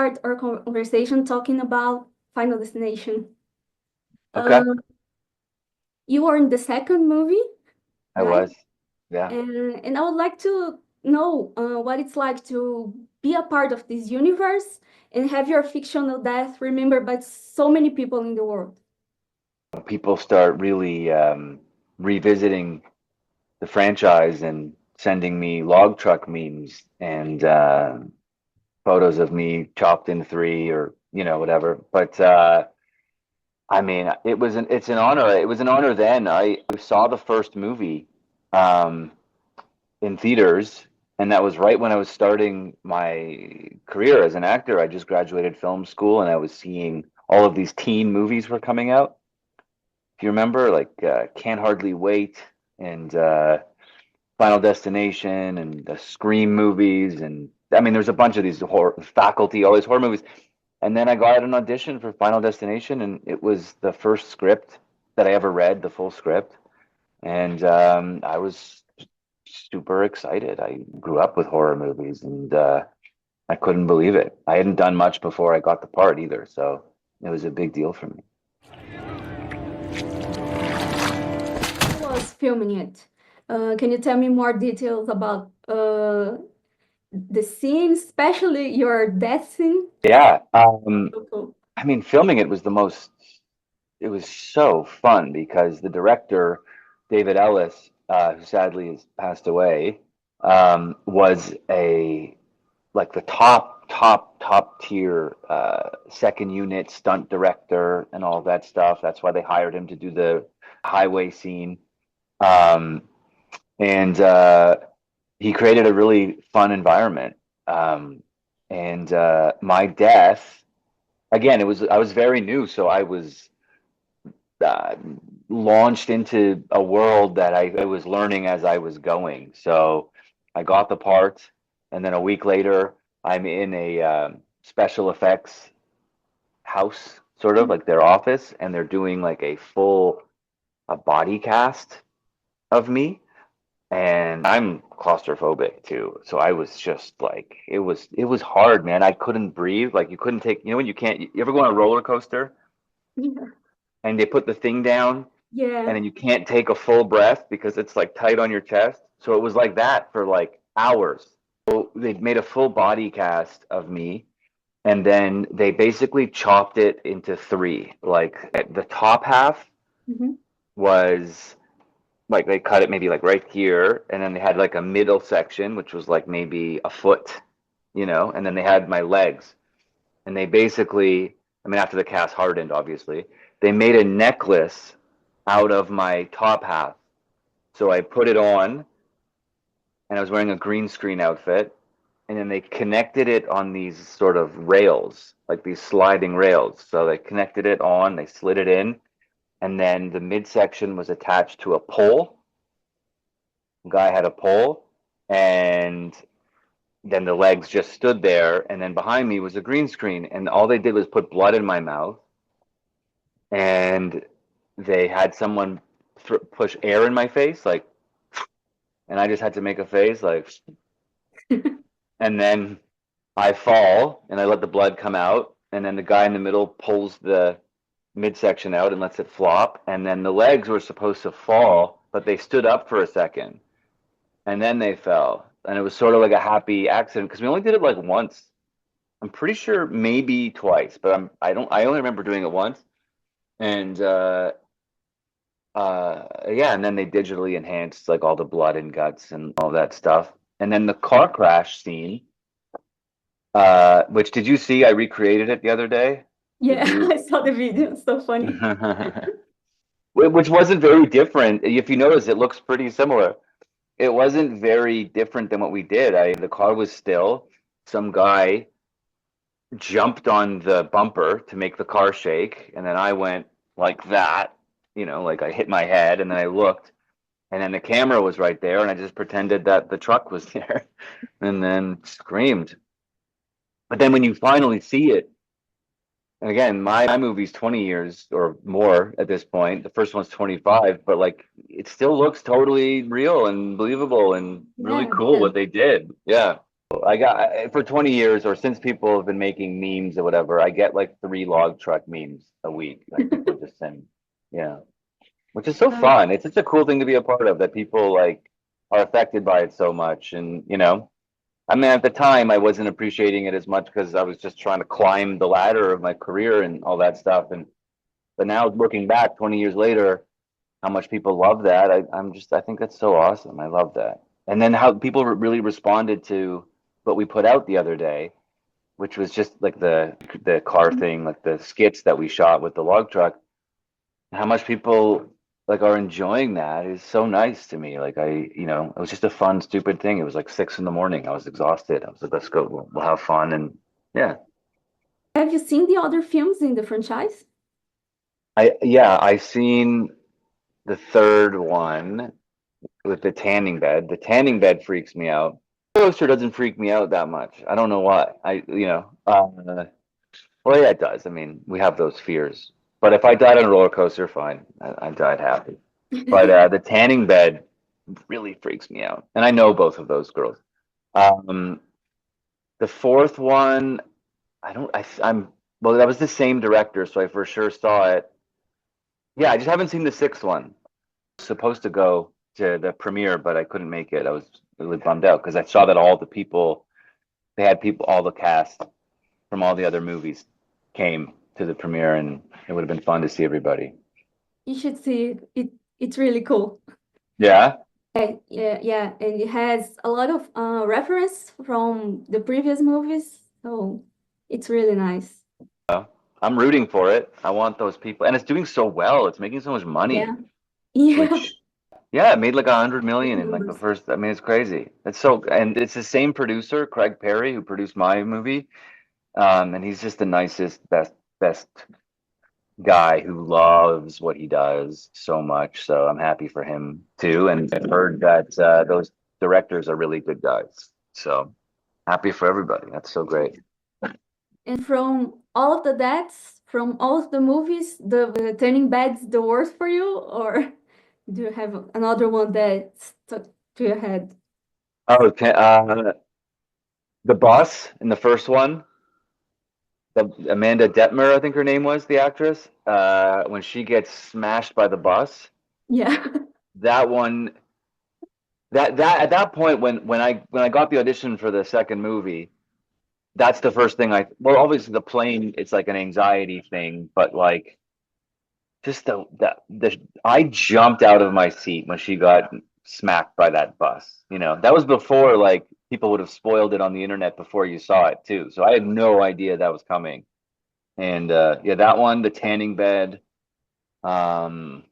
start our conversation talking about Final Destination. Okay, Uh, you were in the second movie, I right? was. Yeah. And I would like to know what it's like to be a part of this universe and have your fictional death remembered by so many people in the world. People start really revisiting the franchise and sending me log truck memes and photos of me chopped in three or whatever. But I mean, it's an honor. It was an honor then. I saw the first movie um, in theaters, and that was right when I was starting my career as an actor. I just graduated film school, and I was seeing all of these teen movies were coming out. If you remember, like Can't Hardly Wait and Final Destination and the Scream movies, and I mean, there's a bunch of these horror faculty, all these horror movies. And then I got an audition for Final Destination, and it was the first script that I ever read, the full script. And I was super excited. I grew up with horror movies, and I couldn't believe it. I hadn't done much before I got the part either, so it was a big deal for me. Who was filming it? Can you tell me more details about the scene, especially your death scene? Yeah, So cool. I mean, filming it was it was so fun because the director, David Ellis, who sadly has passed away, was a like the top tier second unit stunt director and all that stuff. That's why they hired him to do the highway scene. Um, and he created a really fun environment. And my death, again, I was very new, so I was uh, launched into a world that I was learning as I was going. So I got the part, and then a week later, I'm in a special effects house, sort of like their office, and they're doing like a body cast of me, and I'm claustrophobic too. So I was just like, it was hard, man. I couldn't breathe. Like you couldn't take, when you can't, you ever go on a roller coaster Yeah. and they put the thing down and Yeah. then you can't take a full breath because it's like tight on your chest. So it was like that for like hours. So they made a full body cast of me, and then they basically chopped it into three. Like the top half Mhm. was like they cut it maybe like right here, and then they had like a middle section which was like maybe a foot, and then they had my legs, and they basically, I mean, after the cast hardened, obviously, they made a necklace out of my top half. So I put it on, and I was wearing a green screen outfit, and then they connected it on these sort of rails, like these sliding rails. So they connected it on, they slid it in, and then the midsection was attached to a pole. The guy had a pole, and then the legs just stood there, and then behind me was a green screen, and all they did was put blood in my mouth, and they had someone push air in my face, like, and I just had to make a face, like, and then I fall and I let the blood come out, and then the guy in the middle pulls the midsection out and lets it flop, and then the legs were supposed to fall, but they stood up for a second, and then they fell, and it was sort of like a happy accident because we only did it like once. I'm pretty sure maybe twice, but I only remember doing it once, and yeah, and then they digitally enhanced like all the blood and guts and all that stuff, and then the car crash scene. Which did you see? I recreated it the other day. Did Yeah, you? I saw the video. So funny. Which wasn't very different. If you notice, it looks pretty similar. It wasn't very different than what we did. The car was still. Some guy jumped on the bumper to make the car shake, and then I went like that, like I hit my head, and then I looked, and then the camera was right there, and I just pretended that the truck was there, and then screamed. But then when you finally see it, and again, my movie's 20 years or more at this point. The first one's 25, but like it still looks totally real and believable and really Yeah, cool yeah. what they did. Yeah. I got for 20 years, or since people have been making memes or whatever, I get like 3 log truck memes a week. Like people just send, yeah, which is so Nice. fun. It's such a cool thing to be a part of, that people like are affected by it so much. And I mean, at the time, I wasn't appreciating it as much because I was just trying to climb the ladder of my career and all that stuff. And but now looking back 20 years later, how much people love that, I think that's so awesome. I love that. And then how people really responded to what we put out the other day, which was just like the car thing, like the skits that we shot with the log truck. How much people like are enjoying that is so nice to me. Like it was just a fun, stupid thing. It was like 6 in the morning. I was exhausted. I was like, let's go, we'll have fun. And yeah, Have you seen the other films in the franchise? I've seen the third one with the tanning bed. The tanning bed freaks me out. The coaster doesn't freak me out that much. I don't know why. Well, yeah, it does. I mean, we have those fears. But if I died on a roller coaster, fine. I died happy. But the tanning bed really freaks me out. And I know both of those girls. Um, the fourth one, I don't, I'm, well, that was the same director, so I for sure saw it. Yeah, I just haven't seen the sixth one. Supposed to go to the premiere, but I couldn't make it. I was really bummed out because I saw that all the people, they had people, all the cast from all the other movies came to the premiere, and it would have been fun to see everybody. You should see it. It's really cool. Yeah. Yeah, and it has a lot of reference from the previous movies, so it's really nice. I'm rooting for it. I want those people, and it's doing so well. It's making so much money, Yeah, yeah, which, yeah, it made like 100 million big in like the numbers. first. I mean, it's crazy. And it's the same producer, Craig Perry, who produced my movie. And he's just the nicest, best guy who loves what he does so much. So I'm happy for him too. And I've heard that those directors are really good guys. So happy for everybody. That's so great. And from all of the deaths, from all of the movies, the Turning Bad's the worst for you, or do you have another one that stuck to your head? Oh, okay. The boss in the first one, Amanda Detmer, I think her name was, the actress. When she gets smashed by the bus, Yeah, that one, that at that point when I got the audition for the second movie, that's the first thing well, obviously the plane, it's like an anxiety thing, but like just the I jumped out of my seat when she got smacked by that bus. That was before like people would have spoiled it on the internet before you saw it too. So I had no idea that was coming. And yeah, that one, the tanning bed, um,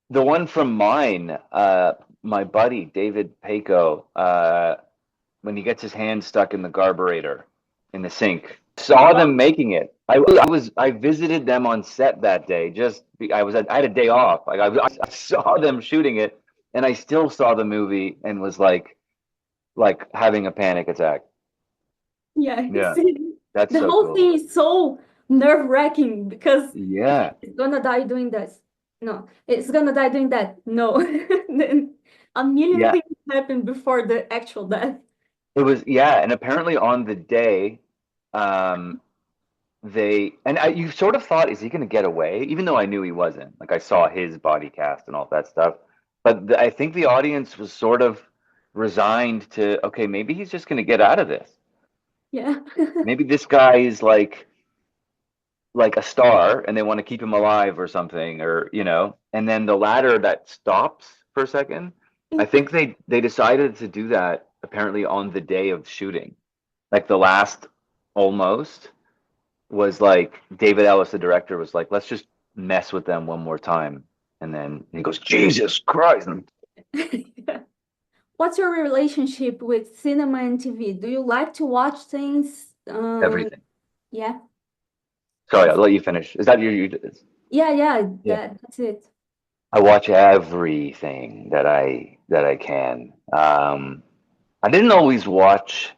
the one from mine, my buddy David Paco, when he gets his hand stuck in the carburetor in the sink. Saw them making it. I visited them on set that day. I had a day off. Like I saw them shooting it, and I still saw the movie and was like having a panic attack. yeah. Yeah, that's The so whole cool. thing is so nerve-wracking because Yeah, it's gonna die doing this. No, it's gonna die doing that. No. Then a million yeah. things happen before the actual death. It was, yeah, and apparently on the day, um, you sort of thought, is he going to get away? Even though I knew he wasn't. Like I saw his body cast and all that stuff, but I think the audience was sort of resigned to, okay, maybe he's just going to get out of this. Yeah. Maybe this guy is like a star, and they want to keep him alive or something, or And then the ladder that stops for a second. I think they decided to do that apparently on the day of shooting, like the last almost was like David Ellis, the director, was like, let's just mess with them one more time. And then he goes, Jesus Christ. Yeah. What's your relationship with cinema and TV? Do you like to watch things? Everything. Yeah. Sorry, I'll let you finish. Is that Yeah, yeah. that's it. I watch everything that I can. I didn't always watch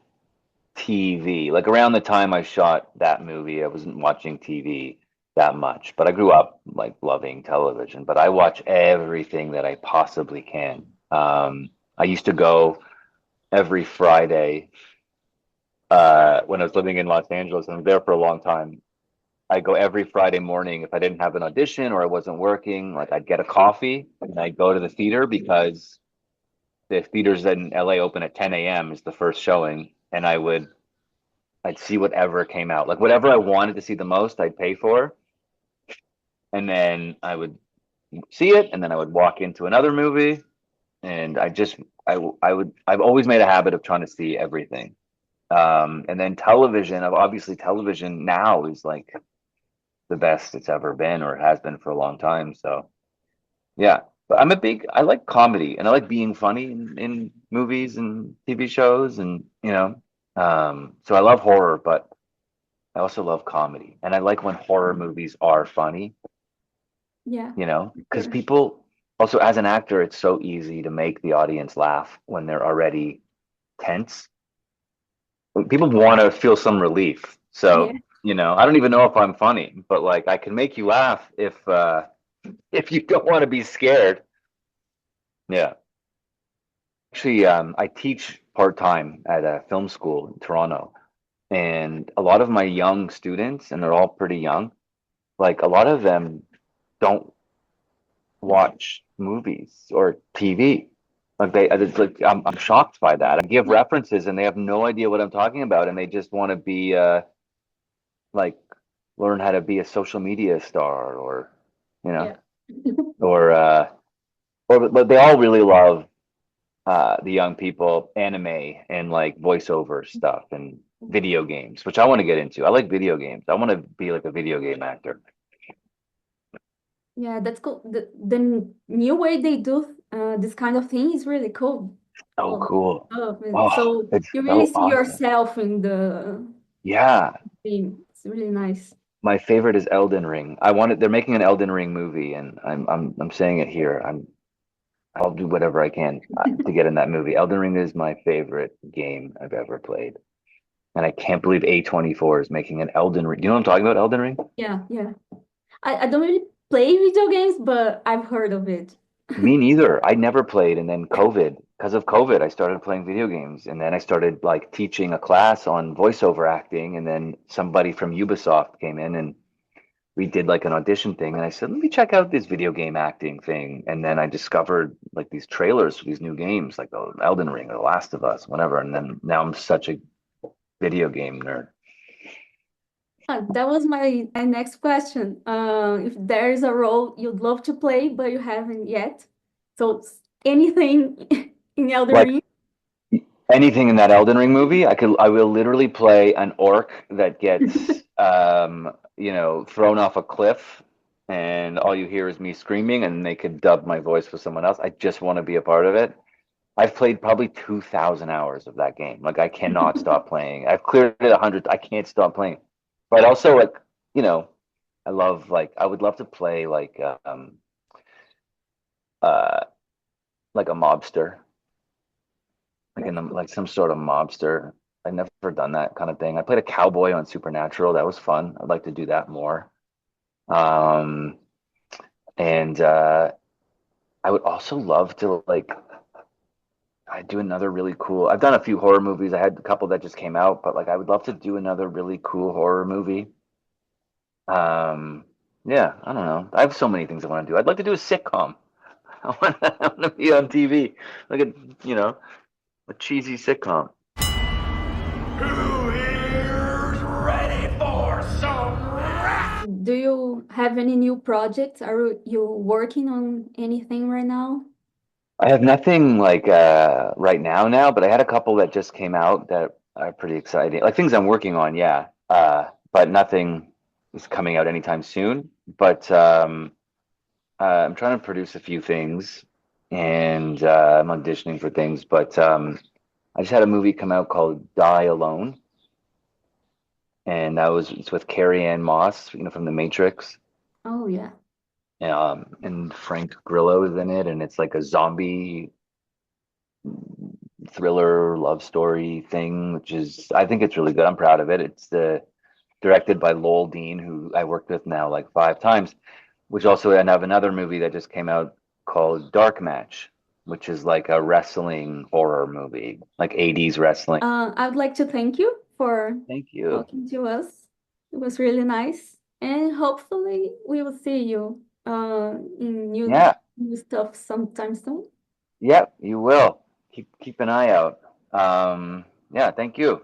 TV. Like around the time I shot that movie, I wasn't watching TV that much, but I grew up like loving television. But I watch everything that I possibly can. I used to go every Friday when I was living in Los Angeles, and I was there for a long time. I go every Friday morning if I didn't have an audition or I wasn't working. Like I'd get a coffee and I'd go to the theater because the theaters in LA open at 10 a.m. is the first showing, and I'd see whatever came out, like whatever I wanted to see the most, I'd pay for, and then I would see it, and then I would walk into another movie, and I've always made a habit of trying to see everything. And then television, obviously television now is like the best it's ever been or has been for a long time. So yeah, but I like comedy and I like being funny in movies and TV shows and so I love horror, but I also love comedy and I like when horror movies are funny, Yeah, because sure. people also as an actor, it's so easy to make the audience laugh when they're already tense. People want to feel some relief. Yeah. So, I don't even know if I'm funny, but like I can make you laugh if you don't want to be scared. Yeah. Actually, I teach part-time at a film school in Toronto, and a lot of my young students, and they're all pretty young, like a lot of them don't watch movies or TV. Like it's like I'm shocked by that. I give Yeah. references and they have no idea what I'm talking about, and they just want to be like learn how to be a social media star or you know Yeah. or but they all really love the young people anime and like voiceover stuff and video games, which I want to get into. I like video games. I want to be like a video game actor. Yeah, that's cool. The new way they do this kind of thing is really cool. Oh, Oh, cool. and Oh, so it's you really so see awesome. yourself in the Yeah. thing. It's really nice. My favorite is Elden Ring. They're making an Elden Ring movie and I'm saying it here. I'll do whatever I can to get in that movie. Elden Ring is my favorite game I've ever played. And I can't believe A24 is making an Elden Ring. Do you know what I'm talking about, Elden Ring? Yeah, yeah. I don't really play video games, but I've heard of it. Me neither. I never played, and then because of COVID, I started playing video games, and then I started like teaching a class on voiceover acting, and then somebody from Ubisoft came in and we did like an audition thing, and I said, let me check out this video game acting thing, and then I discovered like these trailers for these new games, like the Elden Ring or The Last of Us, whatever, and then now I'm such a video game nerd. That was my next question. If there is a role you'd love to play, but you haven't yet. So anything in Elden Like Ring? anything in that Elden Ring movie, I will literally play an orc that gets thrown off a cliff and all you hear is me screaming and they could dub my voice for someone else. I just want to be a part of it. I've played probably 2,000 hours of that game. Like I cannot stop playing. I've cleared it 100. I can't stop playing. But also like, you know, I would love to play uh like a mobster. Like in like some sort of mobster. I've never done that kind of thing. I played a cowboy on Supernatural. That was fun. I'd like to do that more. Um, and I would also love to like I do another really cool. I've done a few horror movies. I had a couple that just came out, but like I would love to do another really cool horror movie. Um, yeah, I don't know. I have so many things I want to do. I'd like to do a sitcom. I want to be on TV, like a cheesy sitcom. Who here's ready for some rap? Do you have any new projects? Are you working on anything right now? I have nothing like right now, but I had a couple that just came out that are pretty exciting. Like things I'm working on, yeah. But nothing is coming out anytime soon. But I'm trying to produce a few things and I'm auditioning for things, but I just had a movie come out called Die Alone, and it's with Carrie Ann Moss, from The Matrix. Oh yeah. And Frank Grillo is in it, and it's like a zombie thriller love story thing, which is I think it's really good. I'm proud of it. It's directed by Lowell Dean, who I worked with now like 5 times. Which also, and I have another movie that just came out called Dark Match, which is like a wrestling horror movie, like 80s wrestling. I would like to thank you for Thank you. talking to us. It was really nice, and hopefully we will see you in Yeah. new stuff sometime soon. Yep, you will. Keep an eye out. Yeah, thank you.